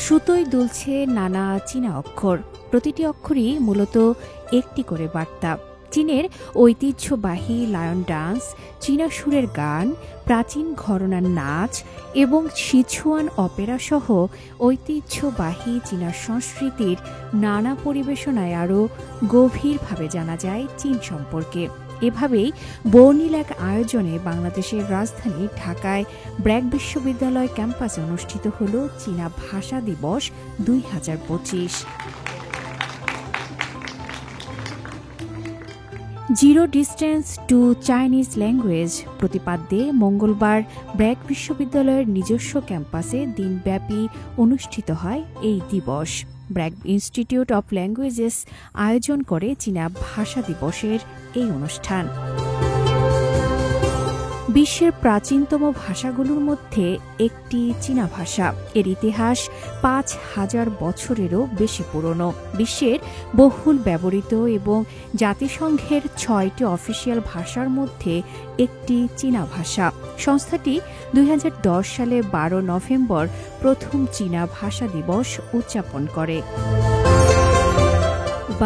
সুতোয় দুলছে নানা চীনা অক্ষর, প্রতিটি অক্ষরই মূলত একটি করে বার্তা। চীনের ঐতিহ্যবাহী লায়ন ডান্স, চীনা সুরের গান, প্রাচীন ঘরানার নাচ এবং সিচুয়ান অপেরা সহ ঐতিহ্যবাহী চীনা সংস্কৃতির নানা পরিবেশনায় আরও গভীরভাবে জানা যায় চীন সম্পর্কে। এভাবেই বর্ণিল এক আয়োজনে বাংলাদেশের রাজধানী ঢাকায় ব্র্যাক বিশ্ববিদ্যালয় ক্যাম্পাসে অনুষ্ঠিত হল চীনা ভাষা দিবস 2025। Zero distance to Chinese language প্রতিপাদ্যে মঙ্গলবার ব্র্যাক বিশ্ববিদ্যালয়ের নিজস্ব ক্যাম্পাসে দিনব্যাপী অনুষ্ঠিত হয় এই দিবস। ব্র্যাক ইনস্টিটিউট অব ল্যাঙ্গুয়েজেস আয়োজন করে চীনা ভাষা দিবসের এই অনুষ্ঠান। বিশ্বের প্রাচীনতম ভাষাগুলোর মধ্যে একটি চীনা ভাষা। এর ইতিহাস 5000 বছরেরও বেশি পুরনো। বিশ্বের বহুল ব্যবহৃত এবং জাতিসংঘের 6টি অফিসিয়াল ভাষার মধ্যে একটি চীনা ভাষা। সংস্থাটি 2010 সালে 12 নভেম্বর প্রথম চীনা ভাষা দিবস উদযাপন করে।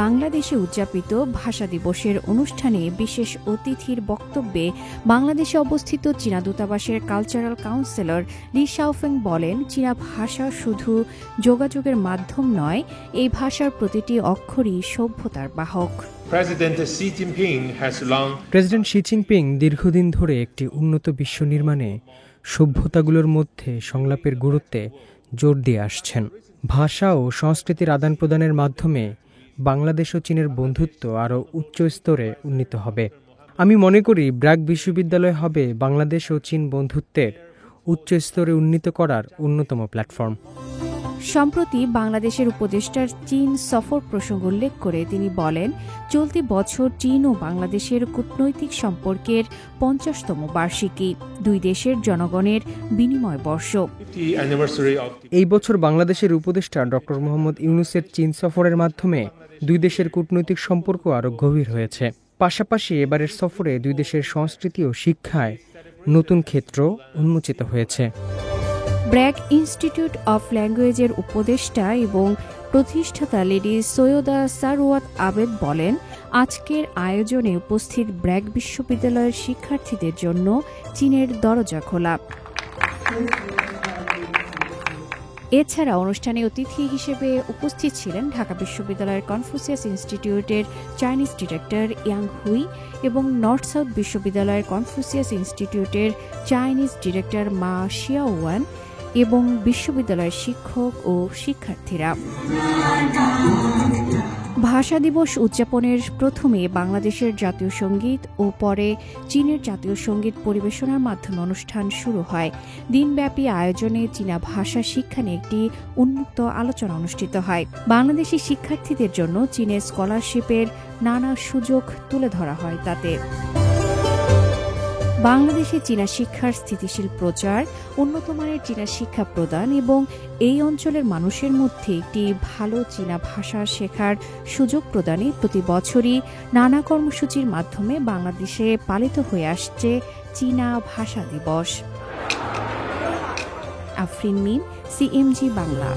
বাংলাদেশে উদযাপিত ভাষা দিবসের অনুষ্ঠানে বিশেষ অতিথির বক্তব্যে বাংলাদেশে অবস্থিত চীনা দূতাবাসের কালচারাল কাউন্সিলর লি শাওফেং বলেন, চীনা ভাষা শুধু যোগাযোগের মাধ্যম নয়, এই ভাষার প্রতিটি অক্ষরই সভ্যতার বাহক। প্রেসিডেন্ট শি জিনপিং দীর্ঘদিন ধরে একটি উন্নত বিশ্ব নির্মাণে সভ্যতাগুলোর মধ্যে সংলাপের গুরুত্বে জোর দিয়ে আসছেন। ভাষা ও সংস্কৃতির আদান প্রদানের মাধ্যমে বাংলাদেশ ও চীনের বন্ধুত্ব আরও উচ্চ স্তরে উন্নীত হবে। আমি মনে করি ব্র্যাক বিশ্ববিদ্যালয় হবে বাংলাদেশ ও চীন বন্ধুত্বের উচ্চ স্তরে উন্নীত করার অন্যতম প্ল্যাটফর্ম। সম্প্রতি বাংলাদেশের উপদেষ্টার চীন সফর প্রসঙ্গ উল্লেখ করে তিনি বলেন, চলতি বছর চীন ও বাংলাদেশের কূটনৈতিক সম্পর্কের 50তম বার্ষিকী, দুই দেশের জনগণের বিনিময় বর্ষ। এই বছর বাংলাদেশের উপদেষ্টা ডক্টর মোহাম্মদ ইউনূসের চীন সফরের মাধ্যমে দুই দেশের কূটনৈতিক সম্পর্ক আরও গভীর হয়েছে। পাশাপাশি এবারের সফরে দুই দেশের সংস্কৃতি ও শিক্ষায় নতুন ক্ষেত্র উন্মোচিত হয়েছে। ব্র্যাক ইনস্টিটিউট অব ল্যাঙ্গুয়েজের উপদেষ্টা এবং প্রতিষ্ঠাতা লেডি সৈয়দা সারওয়াত আবেদ বলেন, আজকের আয়োজনে উপস্থিত ব্র্যাক বিশ্ববিদ্যালয়ের শিক্ষার্থীদের জন্য চীনের দরজা খোলা। এছাড়া অনুষ্ঠানে অতিথি হিসেবে উপস্থিত ছিলেন ঢাকা বিশ্ববিদ্যালয়ের কনফুসিয়াস ইনস্টিটিউটের চাইনিজ ডিরেক্টর ইয়াং হুই এবং নর্থ সাউথ বিশ্ববিদ্যালয়ের কনফুসিয়াস ইনস্টিটিউটের চাইনিজ ডিরেক্টর মা শিয়াওয়ান এবং বিশ্ববিদ্যালয়ের শিক্ষক ও শিক্ষার্থীরা। ভাষা দিবস উদযাপনের প্রথমে বাংলাদেশের জাতীয় সঙ্গীত ও পরে চীনের জাতীয় সঙ্গীত পরিবেশনার মাধ্যমে অনুষ্ঠান শুরু হয়। দিনব্যাপী আয়োজনে চীনা ভাষা শিক্ষা নিয়ে একটি উন্মুক্ত আলোচনা অনুষ্ঠিত হয়। বাংলাদেশি শিক্ষার্থীদের জন্য চীনের স্কলারশিপের নানা সুযোগ তুলে ধরা হয় তাতে। বাংলাদেশে চীনা শিক্ষার স্থিতিশীল প্রচার, উন্নত মানের চীনা শিক্ষা প্রদান এবং এই অঞ্চলের মানুষের মধ্যে একটি ভালো চীনা ভাষা শেখার সুযোগ প্রদানে প্রতি বছরই নানা কর্মসূচির মাধ্যমে বাংলাদেশে পালিত হয়ে আসছে চীনা ভাষা দিবস। আফরিন মিম, CMG বাংলা।